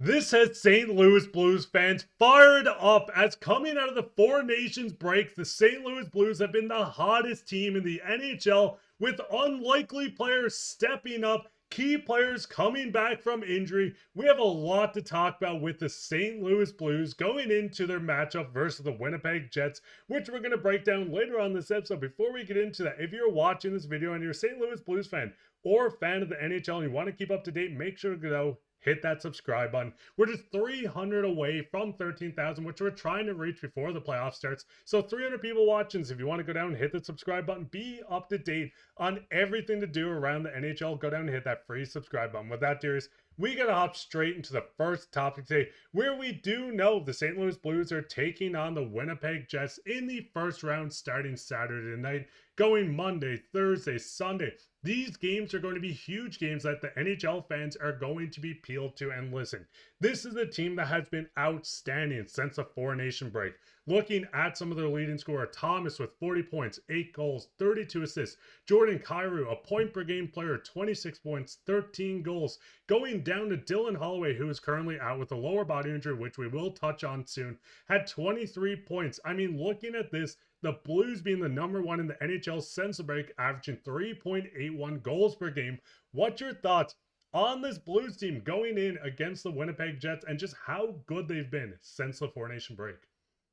This has St. Louis Blues fans fired up as coming out of the Four Nations break, the St. Louis Blues have been the hottest team in the NHL with unlikely players stepping up, key players coming back from injury. We have a lot to talk about with the St. Louis Blues going into their matchup versus the Winnipeg Jets, which we're going to break down later on this episode. Before we get into that, if you're watching this video and you're a St. Louis Blues fan or fan of the NHL and you want to keep up to date, make sure to go hit that subscribe button. We're just 300 away from 13,000, which we're trying to reach before the playoff starts. So 300 people watching. So if you want to go down and hit the subscribe button, be up to date on everything to do around the NHL, go down and hit that free subscribe button. With that, dears, we got to hop straight into the first topic today, where we do know the St. Louis Blues are taking on the Winnipeg Jets in the first round starting Saturday night, going Monday, Thursday, Sunday. These games are going to be huge games that the NHL fans are going to be peeled to. And listen, this is a team that has been outstanding since the Four Nation break. Looking at some of their leading scorer, Thomas with 40 points, 8 goals, 32 assists. Jordan Kyrou, a point per game player, 26 points, 13 goals. Going down to Dylan Holloway, who is currently out with a lower body injury, which we will touch on soon, had 23 points. I mean, looking at this, the Blues being the number one in the NHL since the break, averaging 3.81 goals per game. What's your thoughts on this Blues team going in against the Winnipeg Jets and just how good they've been since the Four Nation break?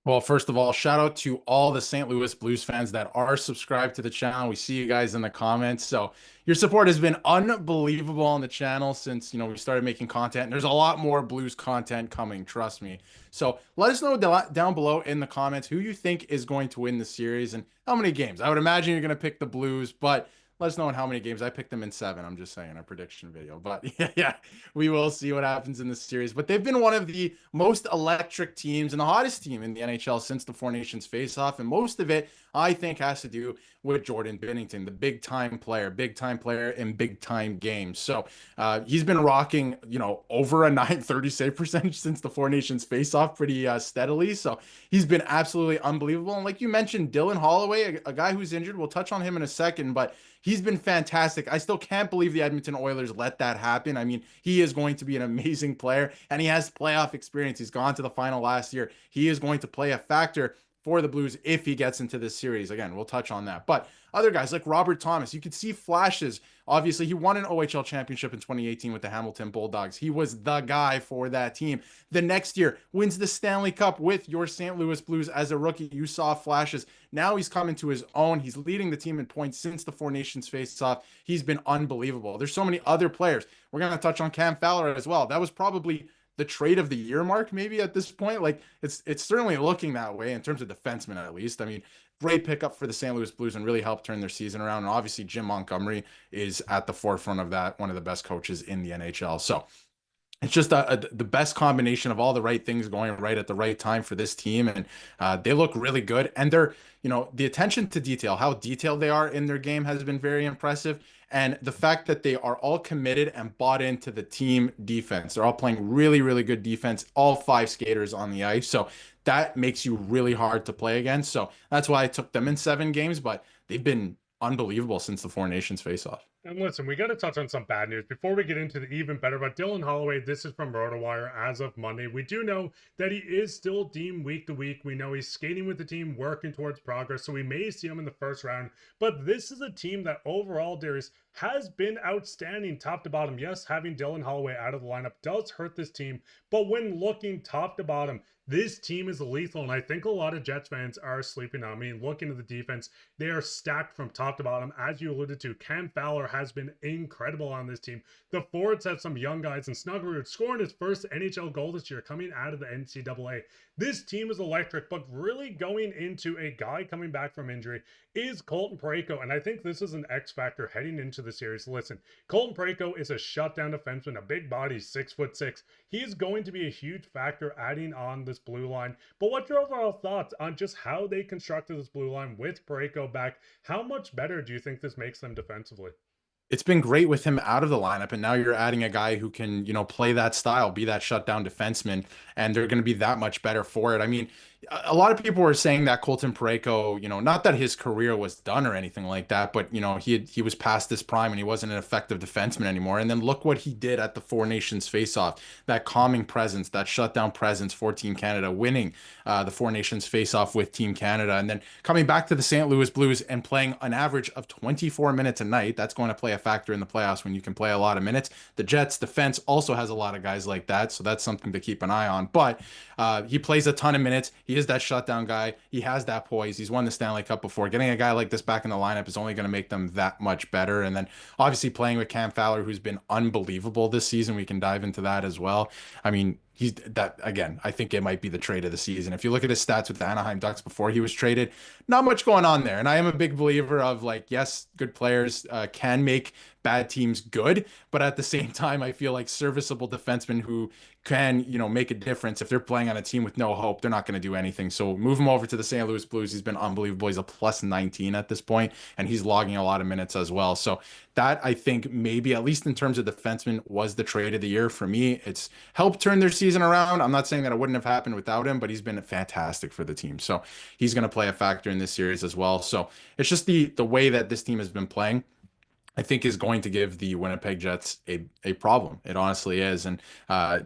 Well, first of all, shout out to all the St. Louis Blues fans that are subscribed to the channel. We see you guys in the comments. So your support has been unbelievable on the channel since, we started making content. And there's a lot more Blues content coming, trust me. So let us know down below in the comments who you think is going to win the series and how many games. I would imagine you're going to pick the Blues, but let us know in how many games. I picked them in 7. I'm just saying, a prediction video. But yeah, we will see what happens in this series. But they've been one of the most electric teams and the hottest team in the NHL since the Four Nations face-off. And most of it, I think, has to do with Jordan Binnington, the big-time player in big-time games. So he's been rocking, over a 930 save percentage since the Four Nations face-off pretty steadily. So he's been absolutely unbelievable. And like you mentioned, Dylan Holloway, a guy who's injured, we'll touch on him in a second, but he's been fantastic. I still can't believe the Edmonton Oilers let that happen. I mean, he is going to be an amazing player, and he has playoff experience. He's gone to the final last year. He is going to play a factor for the Blues if he gets into this series. Again, we'll touch on that. But other guys like Robert Thomas, you could see flashes. Obviously, he won an OHL championship in 2018 with the Hamilton Bulldogs. He was the guy for that team. The next year, wins the Stanley Cup with your St. Louis Blues as a rookie. You saw flashes. Now he's coming to his own. He's leading the team in points since the Four Nations face-off. He's been unbelievable. There's so many other players. We're going to touch on Cam Fowler as well. That was probably the trade of the year mark, maybe at this point. Like it's certainly looking that way in terms of defensemen, at least. I mean, great pickup for the St. Louis Blues and really helped turn their season around. And obviously, Jim Montgomery is at the forefront of that, one of the best coaches in the NHL. So it's just the best combination of all the right things going right at the right time for this team. And they look really good. And they're, the attention to detail, how detailed they are in their game has been very impressive. And the fact that they are all committed and bought into the team defense. They're all playing really, really good defense, all 5 skaters on the ice. So that makes you really hard to play against. So that's why I took them in 7 games, but they've been unbelievable since the Four Nations face-off. And listen, we got to touch on some bad news before we get into the even better. But Dylan Holloway, this is from RotoWire as of Monday. We do know that he is still deemed week to week. We know he's skating with the team, working towards progress. So we may see him in the first round. But this is a team that overall, Darius, has been outstanding top to bottom. Yes, having Dylan Holloway out of the lineup does hurt this team. But when looking top to bottom, this team is lethal, and I think a lot of Jets fans are sleeping on. I mean, looking at the defense, they are stacked from top to bottom. As you alluded to, Cam Fowler has been incredible on this team. The forwards have some young guys, and Snuggerud scoring his first NHL goal this year coming out of the NCAA. This team is electric, but really going into a guy coming back from injury is Colton Parayko, and I think this is an X factor heading into the series. Listen, Colton Parayko is a shutdown defenseman, a big body, 6'6". He is going to be a huge factor adding on this blue line. But what's your overall thoughts on just how they constructed this blue line with Parayko back? How much better do you think this makes them defensively? It's been great with him out of the lineup, and now you're adding a guy who can, play that style, be that shutdown defenseman, and they're going to be that much better for it. I mean, a lot of people were saying that Colton Parayko, not that his career was done or anything like that, but he was past his prime and he wasn't an effective defenseman anymore. And then look what he did at the Four Nations face-off, that calming presence, that shutdown presence for Team Canada, winning the Four Nations face-off with Team Canada, and then coming back to the St. Louis Blues and playing an average of 24 minutes a night. That's going to play a factor in the playoffs when you can play a lot of minutes. The Jets defense also has a lot of guys like that, so that's something to keep an eye on. But he plays a ton of minutes. He is that shutdown guy. He has that poise. He's won the Stanley Cup before. Getting a guy like this back in the lineup is only going to make them that much better. And then obviously playing with Cam Fowler, who's been unbelievable this season. We can dive into that as well. I mean, he's that again. I think it might be the trade of the season. If you look at his stats with the Anaheim Ducks before he was traded, not much going on there. And I am a big believer of, like, yes, good players can make bad teams good, but at the same time, I feel like serviceable defensemen who can, make a difference. If they're playing on a team with no hope, they're not going to do anything. So move him over to the St. Louis Blues. He's been unbelievable. He's a plus 19 at this point, and he's logging a lot of minutes as well. So that, I think, maybe, at least in terms of defensemen, was the trade of the year for me. It's helped turn their season around. I'm not saying that it wouldn't have happened without him, but he's been fantastic for the team. So he's going to play a factor in this series as well. So it's just the way that this team has been playing, I think, is going to give the Winnipeg Jets a problem. It honestly is. And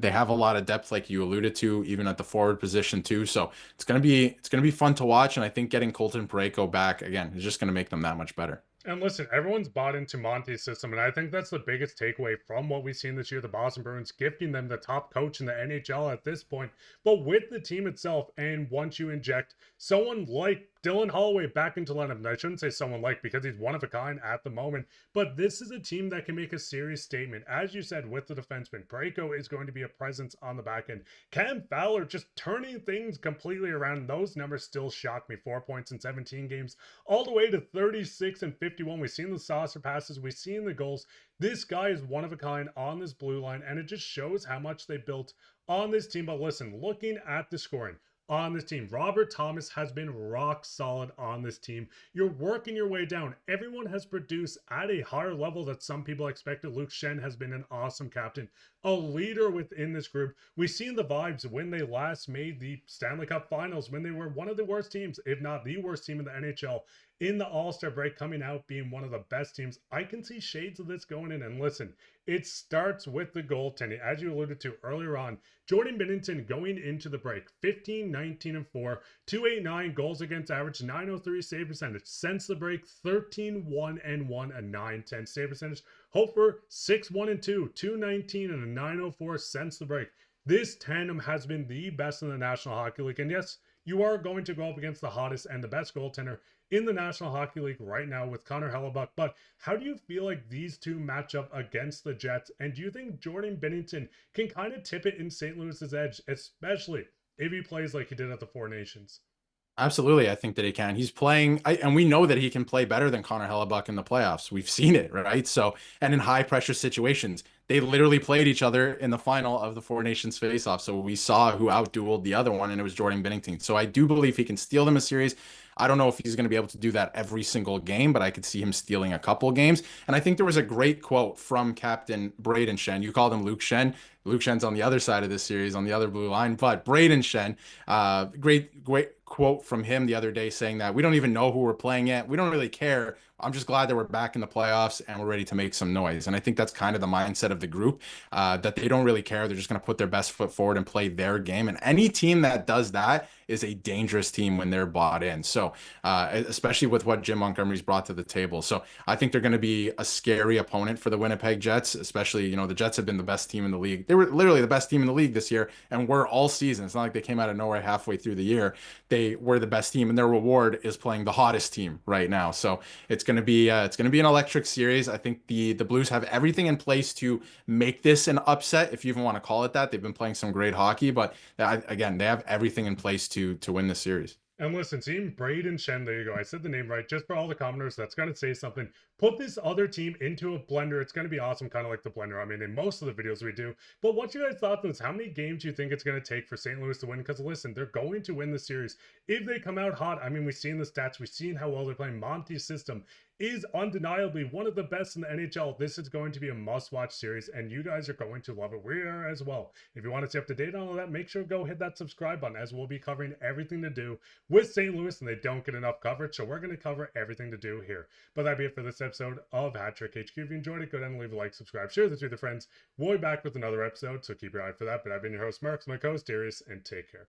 they have a lot of depth, like you alluded to, even at the forward position too. So it's gonna be fun to watch. And I think getting Colton Parayko back again is just gonna make them that much better. And listen, everyone's bought into Monty's system, and I think that's the biggest takeaway from what we've seen this year. The Boston Bruins gifting them the top coach in the NHL at this point. But with the team itself, and once you inject someone like Dylan Holloway back into lineup, and I shouldn't say someone like, because he's one of a kind at the moment, but this is a team that can make a serious statement. As you said, with the defenseman, Parayko is going to be a presence on the back end. Cam Fowler just turning things completely around. Those numbers still shock me. 4 points in 17 games, all the way to 36 and 51. We've seen the saucer passes, we've seen the goals. This guy is one of a kind on this blue line, and it just shows how much they built on this team. But listen, looking at the scoring on this team, Robert Thomas has been rock solid on this team. You're working your way down. Everyone has produced at a higher level that some people expected. Luke Schenn has been an awesome captain, a leader within this group. We've seen the vibes when they last made the Stanley Cup Finals, when they were one of the worst teams, if not the worst team in the NHL. In the All-Star break, coming out being one of the best teams. I can see shades of this going in. And listen, it starts with the goaltending. As you alluded to earlier on, Jordan Binnington going into the break, 15, 19, and 4, 289 goals against average, 903 save percentage. Since the break, 13, 1, and 1, a 910 save percentage. Hofer, 6, 1, and 2, 219, and a 904 since the break. This tandem has been the best in the National Hockey League. And yes, you are going to go up against the hottest and the best goaltender in the National Hockey League right now with Connor Hellebuyck. But how do you feel like these two match up against the Jets? And do you think Jordan Binnington can kind of tip it in St. Louis's edge, especially if he plays like he did at the Four Nations? Absolutely, I think that he can. He's playing, and we know that he can play better than Connor Hellebuyck in the playoffs. We've seen it, right? So, and in high pressure situations, they literally played each other in the final of the Four Nations face-off. So we saw who outdueled the other one, and it was Jordan Binnington. So I do believe he can steal them a series. I don't know if he's going to be able to do that every single game, but I could see him stealing a couple games. And I think there was a great quote from Captain Brayden Schenn. You called him Luke Schenn. Luke Schenn's on the other side of this series, on the other blue line. But Brayden Schenn, great quote from him the other day, saying that we don't even know who we're playing yet. We don't really care. I'm just glad that we're back in the playoffs and we're ready to make some noise. And I think that's kind of the mindset of the group, that they don't really care. They're just going to put their best foot forward and play their game. And any team that does that is a dangerous team when they're bought in. So especially with what Jim Montgomery's brought to the table. So I think they're going to be a scary opponent for the Winnipeg Jets, especially, the Jets have been the best team in the league. They were literally the best team in the league this year and were all season. It's not like they came out of nowhere halfway through the year. They were the best team, and their reward is playing the hottest team right now. So it's going to be an electric series. I think the Blues have everything in place to make this an upset, if you even want to call it that. They've been playing some great hockey, but again, they have everything in place to win this series. And listen, seeing Brayden Schenn, there you go. I said the name right. Just for all the commenters, that's going to say something. Put this other team into a blender. It's going to be awesome, kind of like the blender. I mean, in most of the videos we do. But what's your guys' thoughts on this? How many games do you think it's going to take for St. Louis to win? Because listen, they're going to win the series if they come out hot. I mean, we've seen the stats. We've seen how well they're playing Monty's system is undeniably one of the best in the NHL. This is going to be a must-watch series, and you guys are going to love it. We are as well. If you want to stay up to date on all that, make sure to go hit that subscribe button, as we'll be covering everything to do with St. Louis, and they don't get enough coverage, so we're going to cover everything to do here. But that'd be it for this episode of Hat Trick HQ. If you enjoyed it, go down and leave a like, subscribe, share this with your friends. We'll be back with another episode, so keep your eye for that. But I've been your host, Marks, my co-host, Darius, and take care.